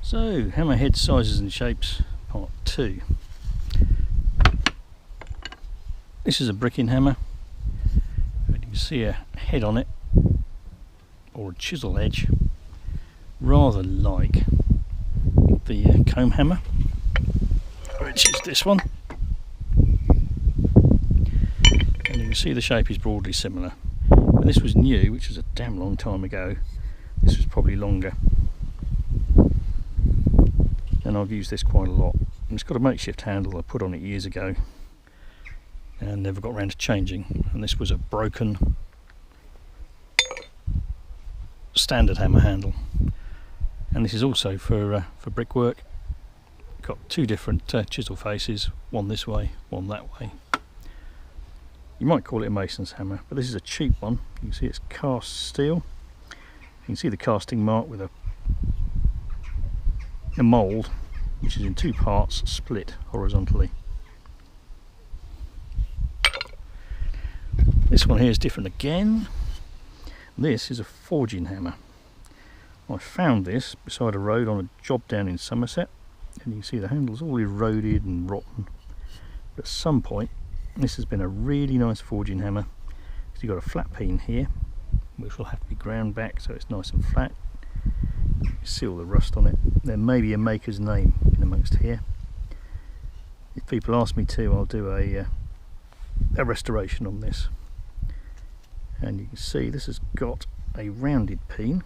So, hammerhead sizes and shapes, part 2. This is a bricking hammer. You can see a head on it, or a chisel edge, rather like the comb hammer, which is this one. And you can see the shape is broadly similar. When this was new, which was a damn long time ago, this was probably longer. And I've used this quite a lot. And it's got a makeshift handle I put on it years ago and never got around to changing. And this was a broken standard hammer handle. And this is also for brickwork. Got two different chisel faces, one this way, one that way. You might call it a mason's hammer, but this is a cheap one. You can see it's cast steel. You can see the casting mark with a mould, which is in two parts, split horizontally. This one here is different again. This is a forging hammer. I found this beside a road on a job down in Somerset, and you can see the handle's all eroded and rotten. But at some point this has been a really nice forging hammer. So you've got a flat peen here, which will have to be ground back so it's nice and flat. You see all the rust on it. There may be a maker's name in amongst here. If people ask me to, I'll do a restoration on this. And you can see this has got a rounded peen,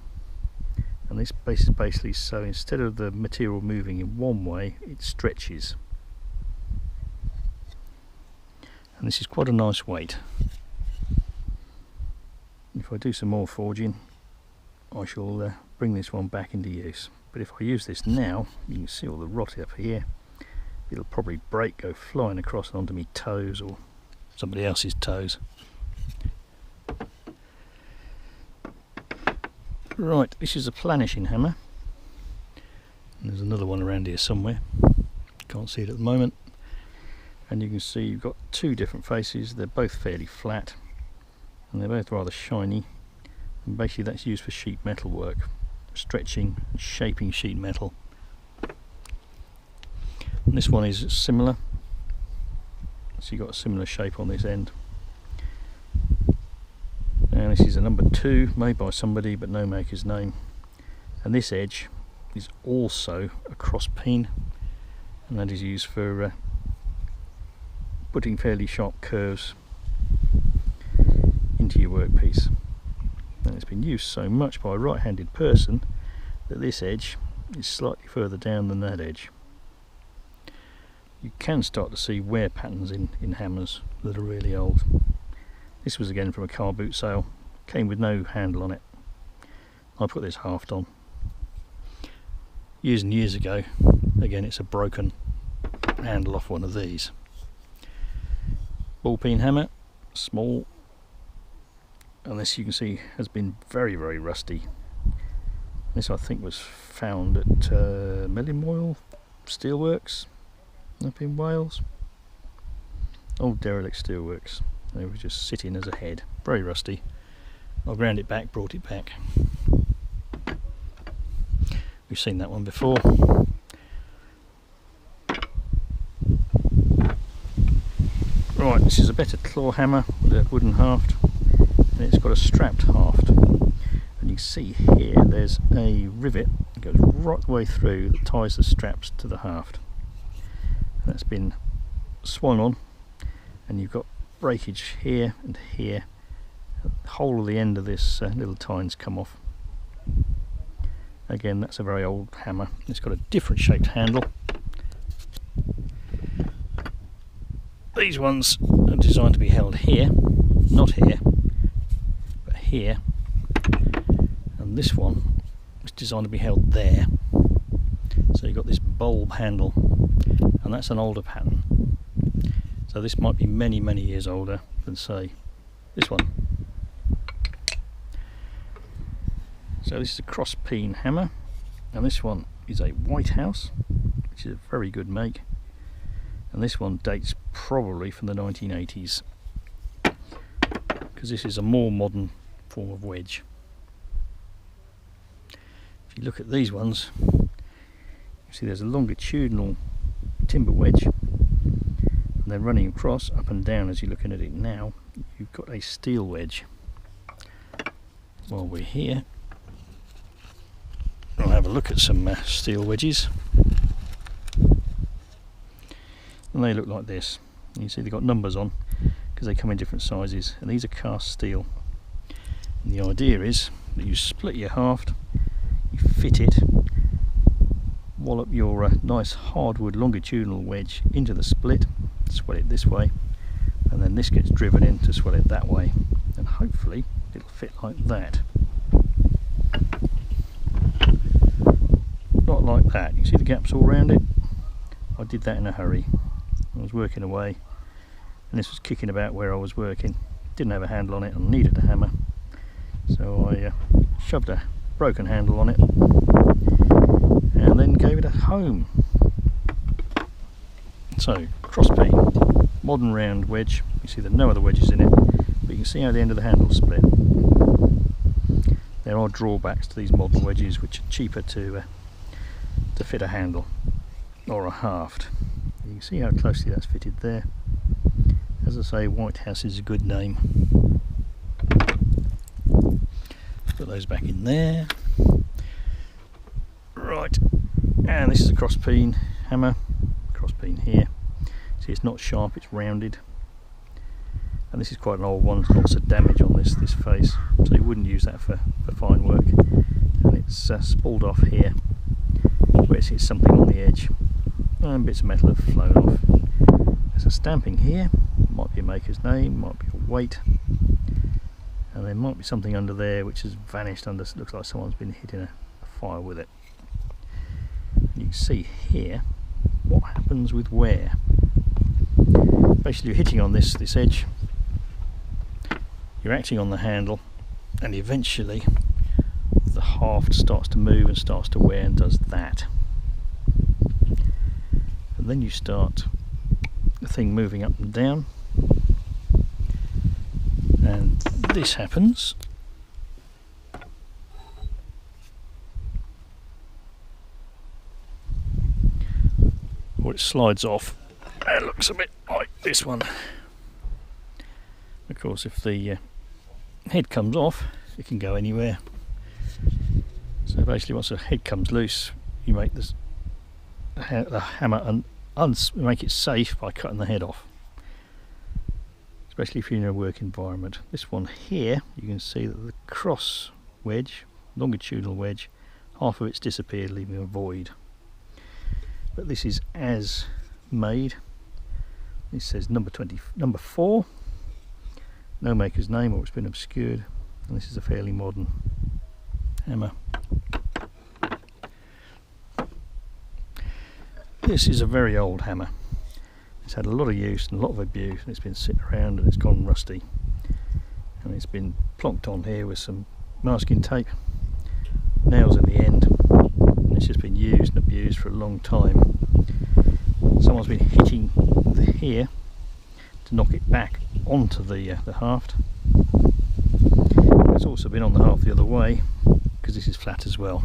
and this base is basically so instead of the material moving in one way, it stretches. And this is quite a nice weight. If I do some more forging, I shall bring this one back into use. But if I use this now, you can see all the rot up here. It'll probably break, go flying across and onto my toes or somebody else's toes. Right, this is a planishing hammer. And there's another one around here somewhere. Can't see it at the moment. And you can see you've got two different faces. They're both fairly flat and they're both rather shiny. And basically that's used for sheet metal work, stretching and shaping sheet metal. And this one is similar, so you've got a similar shape on this end. And this is a number 2 made by somebody but no maker's name. And this edge is also a cross peen, and that is used for putting fairly sharp curves into your workpiece. And it's been used so much by a right-handed person that this edge is slightly further down than that edge. You can start to see wear patterns in hammers that are really old. This was again from a car boot sale, came with no handle on it. I put this haft on. Years and years ago, again it's a broken handle off one of these. Ball peen hammer, small, and this you can see has been very, very rusty. This I think was found at Mellimoyle Steelworks up in Wales. Old derelict steelworks. They were just sitting as a head, very rusty. I ground it back, brought it back. We've seen that one before. Right, this is a better claw hammer with a wooden haft, and it's got a strapped haft. And you can see here there's a rivet that goes right the way through that ties the straps to the haft. And that's been swung on, and you've got breakage here and here. The whole of the end of this little tine's come off. Again, that's a very old hammer. It's got a different shaped handle. These ones are designed to be held here, not here, but here. And this one is designed to be held there. So you've got this bulb handle, and that's an older pattern. So this might be many, many years older than, say, this one. So this is a cross peen hammer, and this one is a White House, which is a very good make. And this one dates probably from the 1980s, because this is a more modern form of wedge. If you look at these ones, See, there's a longitudinal timber wedge, and then running across up and down as you're looking at it now, you've got a steel wedge. While we're here, I'll have a look at some steel wedges, and they look like this. You see they've got numbers on because they come in different sizes, and these are cast steel. And the idea is that you split your haft, you fit it, wallop your nice hardwood longitudinal wedge into the split, swell it this way, and then this gets driven in to swell it that way, and hopefully it'll fit like that. Not like that. You see the gaps all around it? I did that in a hurry. I was working away and this was kicking about where I was working. Didn't have a handle on it and needed a hammer, so I shoved a broken handle on it and then gave it a home. So, cross peen, modern round wedge. You see there are no other wedges in it, but you can see how the end of the handle split. There are drawbacks to these modern wedges which are cheaper to fit a handle or a haft. You can see how closely that's fitted there. As I say, White House is a good name. Put those back in there. Right, and this is a cross peen hammer. Cross peen here. See, it's not sharp, it's rounded. And this is quite an old one, lots of damage on this face, so you wouldn't use that for fine work. And it's spalled off here, where it hits something on the edge, and bits of metal have flown off. There's a stamping here, might be a maker's name, might be a weight, and there might be something under there which has vanished under. Looks like someone's been hitting a fire with it. You can see here what happens with wear. Basically, you're hitting on this edge, you're acting on the handle, and eventually the haft starts to move and starts to wear and does that. And then you start the thing moving up and down, and this happens. Or it slides off. It looks a bit like this one. Of course, if the head comes off, it can go anywhere. So basically, once the head comes loose, you make the hammer make it safe by cutting the head off. Especially if you're in a work environment. This one here, you can see that the cross wedge, longitudinal wedge, half of it's disappeared, leaving a void. But this is as made. This says number 4. No maker's name, or it's been obscured. And this is a fairly modern hammer. This is a very old hammer. It's had a lot of use and a lot of abuse, and it's been sitting around and it's gone rusty. And it's been plonked on here with some masking tape, nails in the end, and it's just been used and abused for a long time. Someone's been hitting here to knock it back onto the haft. It's also been on the haft the other way because this is flat as well.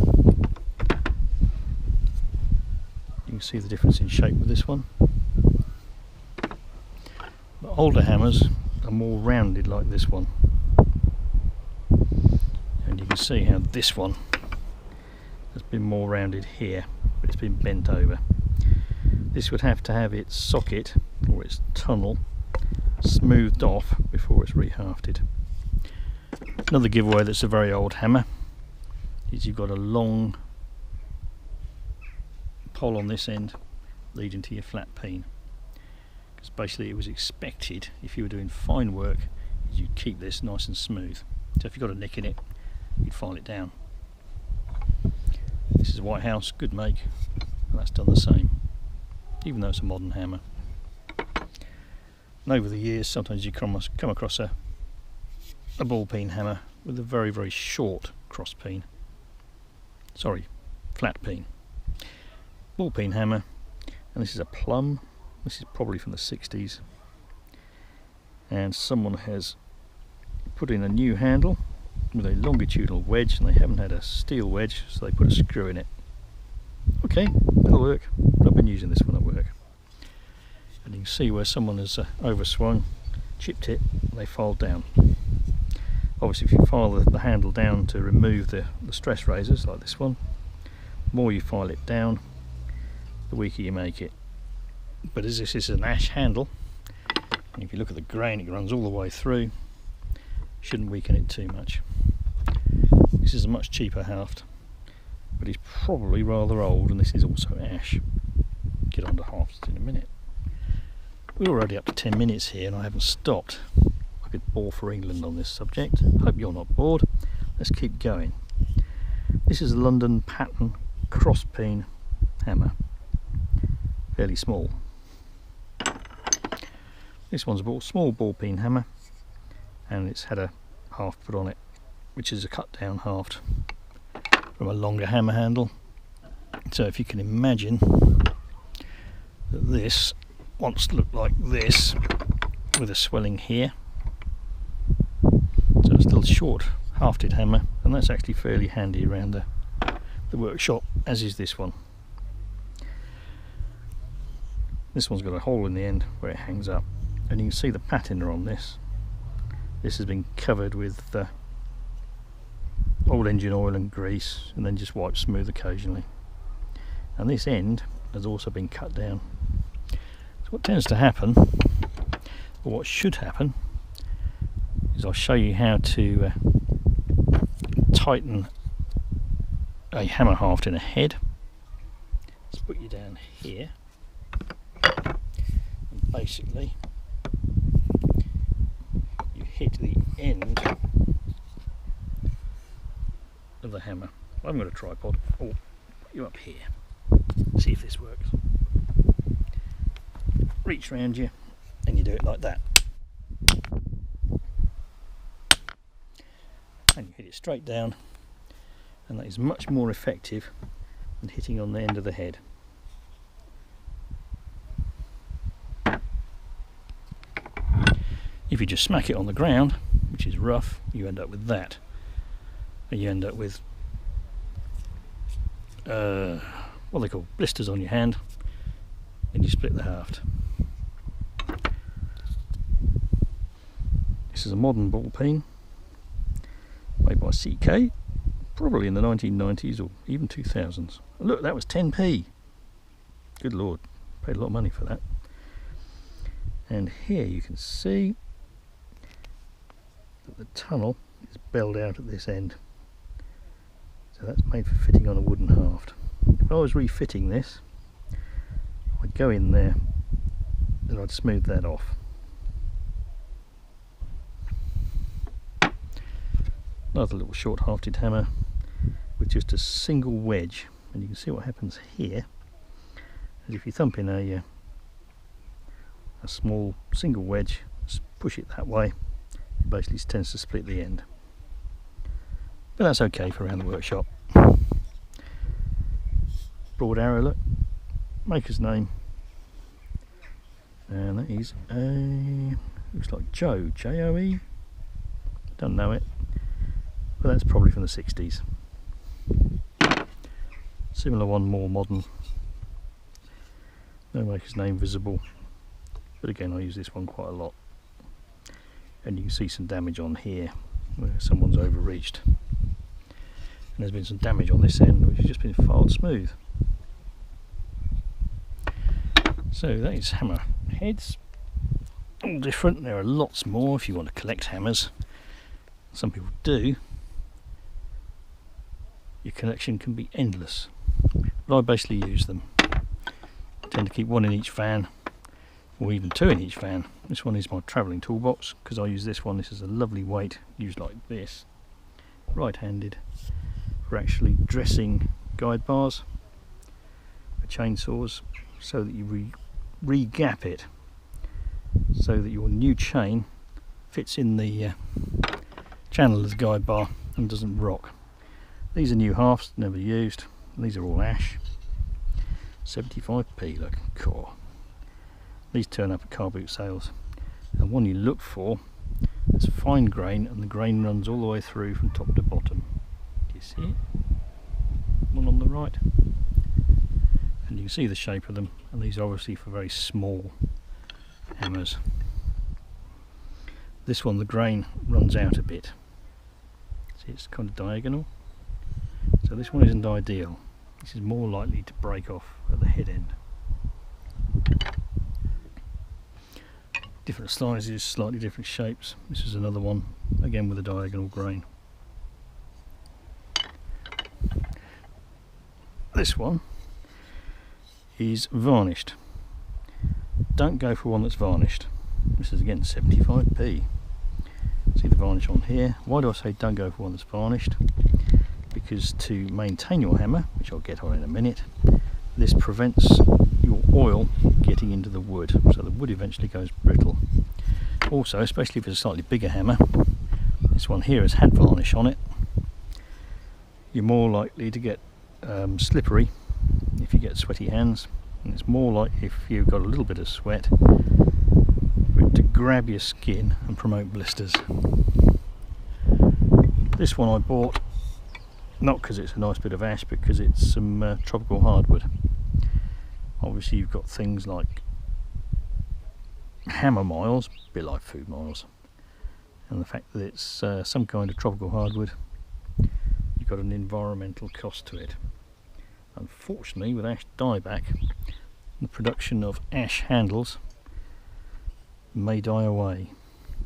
You can see the difference in shape with this one. But older hammers are more rounded like this one, and you can see how this one has been more rounded here, but it's been bent over. This would have to have its socket or its tunnel smoothed off before it's rehafted. Another giveaway that's a very old hammer is you've got a long pole on this end leading to your flat peen, because basically it was expected, if you were doing fine work, you'd keep this nice and smooth. So if you've got a nick in it, you'd file it down. This is a White House, good make, and that's done the same, even though it's a modern hammer. And over the years, sometimes you come across a ball peen hammer with a very, very short cross peen. Sorry, flat peen. Ball peen hammer, and this is a plum. This is probably from the 60s, and someone has put in a new handle with a longitudinal wedge, and they haven't had a steel wedge, so they put a screw in it. Okay, that'll work. I've been using this one at work. And you can see where someone has overswung, chipped it, they filed down. Obviously if you file the handle down to remove the stress razors like this one, the more you file it down, the weaker you make it. But as this is an ash handle, and if you look at the grain it runs all the way through, shouldn't weaken it too much. This is a much cheaper haft, but it's probably rather old, and this is also ash. Get on to hafts in a minute. We're already up to 10 minutes here and I haven't stopped. I could bore for England on this subject. Hope you're not bored. Let's keep going. This is a London pattern cross peen hammer. Fairly small. This one's a small ball peen hammer, and it's had a haft put on it, which is a cut down haft from a longer hammer handle. So if you can imagine that this wants to look like this with a swelling here. So it's still short hafted hammer, and that's actually fairly handy around the workshop, as is this one. This one's got a hole in the end where it hangs up, and you can see the patina on this. This has been covered with old engine oil and grease, and then just wiped smooth occasionally. And this end has also been cut down. So what tends to happen, or what should happen, is I'll show you how to tighten a hammer haft in a head. Let's put you down here, and basically you hit the end of the hammer. I haven't got a tripod. Oh, put you up here. See if this works. Reach round you and you do it like that, and you hit it straight down, and that is much more effective than hitting on the end of the head. If you just smack it on the ground, which is rough, you end up with that, and you end up with what they call blisters on your hand, and you split the haft. This is a modern ball peen made by CK, probably in the 1990s or even 2000s. Look, that was 10p. Good lord, paid a lot of money for that. And here you can see that the tunnel is belled out at this end. So that's made for fitting on a wooden haft. If I was refitting this, I'd go in there and I'd smooth that off. Another little short hafted hammer with just a single wedge, and you can see what happens here. As if you thump in a small single wedge, push it that way, it basically tends to split the end. But that's okay for around the workshop. Broad arrow, look, maker's name, and that is looks like Joe, J-O-E, don't know it, but that's probably from the 60s. Similar one, more modern, no maker's name visible, but again I use this one quite a lot. And you can see some damage on here where someone's overreached, and there's been some damage on this end which has just been filed smooth. So that is hammer heads, all different. There are lots more if you want to collect hammers. Some people do. Your collection can be endless, but I basically use them. I tend to keep one in each van, or even two in each van. This one is my travelling toolbox because I use this one. This is a lovely weight, used like this, right-handed, for actually dressing guide bars for chainsaws, so that you re-gap it so that your new chain fits in the channel of the guide bar and doesn't rock. These are new halves, never used. These are all ash. 75p, look, core. These turn up at car boot sales. And the one you look for is fine grain, and the grain runs all the way through from top to bottom. Do you see it? One on the right. and you can see the shape of them, and these are obviously for very small hammers. This one, the grain runs out a bit. See, it's kind of diagonal, so this one isn't ideal. This is more likely to break off at the head end. Different sizes, slightly different shapes. This is another one, again with a diagonal grain. This one is varnished. Don't go for one that's varnished. This is again 75p. See the varnish on here. Why do I say don't go for one that's varnished? Because to maintain your hammer, which I'll get on in a minute, this prevents your oil getting into the wood, so the wood eventually goes brittle. Also, especially if it's a slightly bigger hammer, this one here has had varnish on it, you're more likely to get slippery if you get sweaty hands, and it's more likely, if you've got a little bit of sweat, for it to grab your skin and promote blisters. This one I bought not because it's a nice bit of ash, but because it's some tropical hardwood. Obviously you've got things like hammer miles, a bit like food miles, and the fact that it's some kind of tropical hardwood, you've got an environmental cost to it. Unfortunately, with ash dieback, the production of ash handles may die away.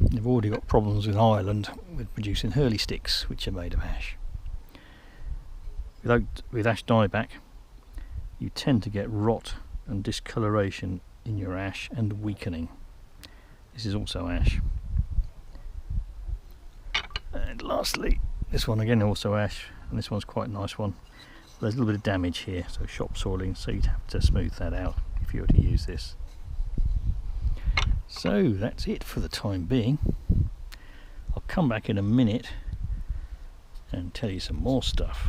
They've already got problems with Ireland with producing hurley sticks, which are made of ash. With ash dieback, you tend to get rot and discoloration in your ash and weakening. This is also ash. And lastly, this one again also ash, and this one's quite a nice one. There's a little bit of damage here, so shop soiling, so you'd have to smooth that out if you were to use this. So that's it for the time being. I'll come back in a minute and tell you some more stuff.